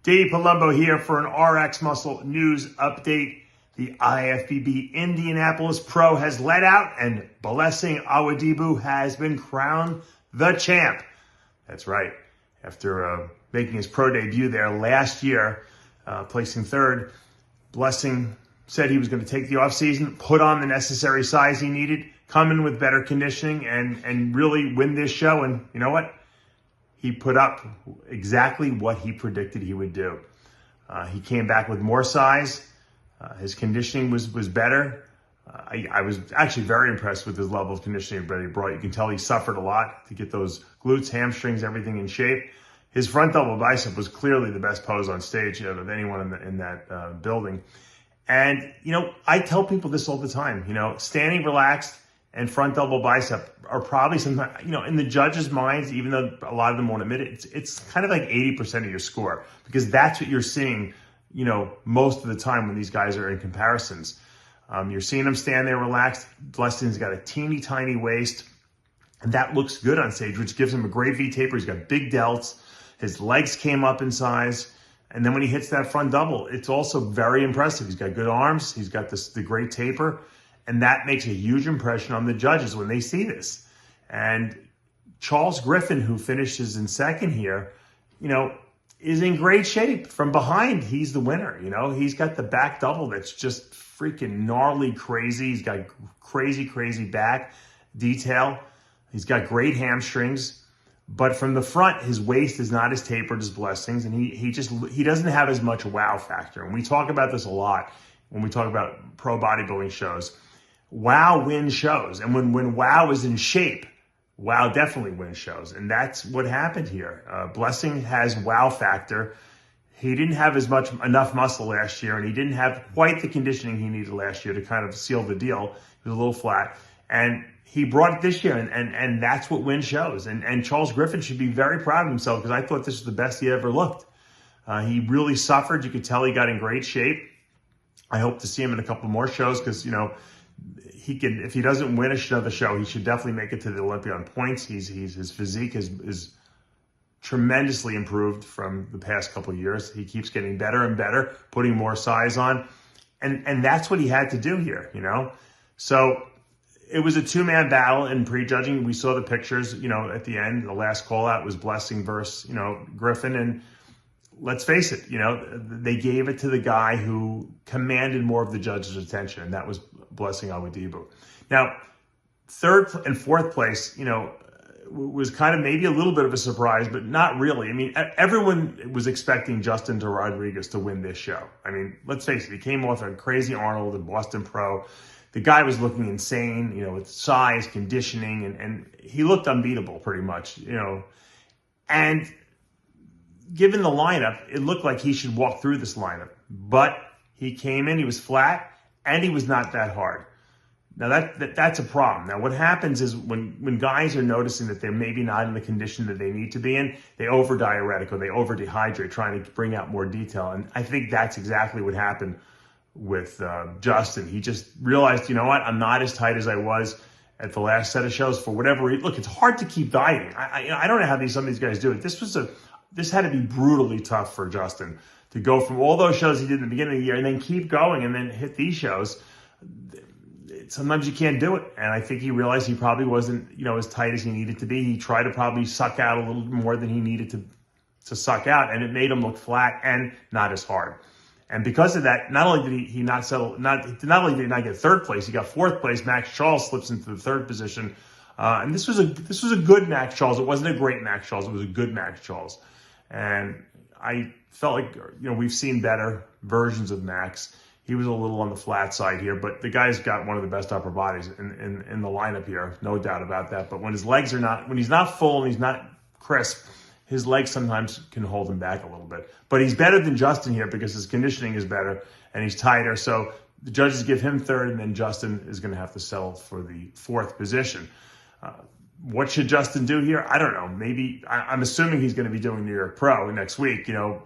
Dave Palumbo here for an RX Muscle news update. The IFBB Indianapolis Pro has let out and Blessing Awodibu has been crowned the champ. That's right. After making his pro debut there last year, placing third, Blessing said he was going to take the offseason, put on the necessary size he needed, come in with better conditioning, and really win this show. And you know what? He put up exactly what he predicted he would do. He came back with more size. His conditioning was better. I was actually very impressed with his level of conditioning that he brought. You can tell he suffered a lot to get those glutes, hamstrings, everything in shape. His front double bicep was clearly the best pose on stage of anyone in that building. And, you know, I tell people this all the time, you know, standing relaxed and front double bicep are probably sometimes, you know, in the judges' minds, even though a lot of them won't admit it, it's kind of like 80% of your score, because that's what you're seeing, you know, most of the time when these guys are in comparisons. You're seeing them stand there relaxed. Blessing's got a teeny tiny waist, and that looks good on stage, which gives him a great V taper. He's got big delts. His legs came up in size. And then when he hits that front double, it's also very impressive. He's got good arms. He's got the great taper. And that makes a huge impression on the judges when they see this. And Charles Griffin, who finishes in second here, you know, is in great shape. From behind, he's the winner. You know, he's got the back double that's just freaking gnarly crazy. He's got crazy, crazy back detail. He's got great hamstrings. But from the front, his waist is not as tapered as Blessing's, and he doesn't have as much wow factor. And we talk about this a lot when we talk about pro bodybuilding shows. Wow wins shows. And when wow is in shape, wow definitely wins shows. And that's what happened here. Blessing has wow factor. He didn't have enough muscle last year, and he didn't have quite the conditioning he needed last year to kind of seal the deal. He was a little flat. And he brought it this year, and that's what wins shows. And Charles Griffin should be very proud of himself, because I thought this was the best he ever looked. He really suffered. You could tell he got in great shape. I hope to see him in a couple more shows, because, you know, he could, if he doesn't win another show, he should definitely make it to the Olympia on points. His physique is tremendously improved from the past couple of years. He keeps getting better and better, putting more size on. And that's what he had to do here, you know? So it was a two-man battle in prejudging. We saw the pictures, you know, at the end. The last call out was Blessing versus, you know, Griffin. And let's face it, you know, they gave it to the guy who commanded more of the judges' attention, and that was Blessing Awodibu. Now, third and fourth place, you know, was kind of maybe a little bit of a surprise, but not really. I mean, everyone was expecting Justin Rodriguez to win this show. I mean, let's face it, he came off a crazy Arnold in Boston Pro. The guy was looking insane, you know, with size, conditioning, and he looked unbeatable pretty much, you know. And given the lineup, it looked like he should walk through this lineup. But he came in, he was flat, and he was not that hard. Now, that's a problem. Now, what happens is when guys are noticing that they're maybe not in the condition that they need to be in, they over-diuretic or they over-dehydrate, trying to bring out more detail. And I think that's exactly what happened with Justin. He just realized, you know what, I'm not as tight as I was at the last set of shows for whatever reason. Look, it's hard to keep dieting. I don't know how some of these guys do it. This had to be brutally tough for Justin to go from all those shows he did in the beginning of the year and then keep going and then hit these shows. Sometimes you can't do it. And I think he realized he probably wasn't, you know, as tight as he needed to be. He tried to probably suck out a little more than he needed to suck out, and it made him look flat and not as hard. And because of that, not only did he not settle, not only did he not get third place, he got fourth place. Max Charles slips into the third position. And this was a good Max Charles. It wasn't a great Max Charles. It was a good Max Charles. And I felt like, you know, we've seen better versions of Max. He was a little on the flat side here, but the guy's got one of the best upper bodies in the lineup here, no doubt about that. But when his legs are not, when he's not full and he's not crisp, his legs sometimes can hold him back a little bit. But he's better than Justin here because his conditioning is better and he's tighter. So the judges give him third, and then Justin is going to have to settle for the fourth position. What should Justin do here? I don't know. Maybe, I'm assuming he's going to be doing New York Pro next week, you know.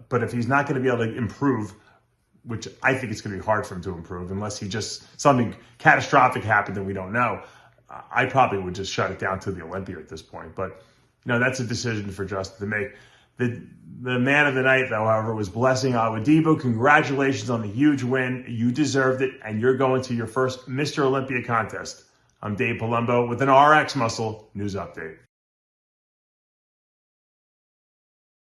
But if he's not going to be able to improve, which I think it's going to be hard for him to improve unless he just, something catastrophic happened that we don't know, I probably would just shut it down to the Olympia at this point. But, you know, that's a decision for Justin to make. The man of the night, though, however, was Blessing Awodibu. Congratulations on the huge win. You deserved it, and you're going to your first Mr. Olympia contest. I'm Dave Palumbo with an RX Muscle News Update.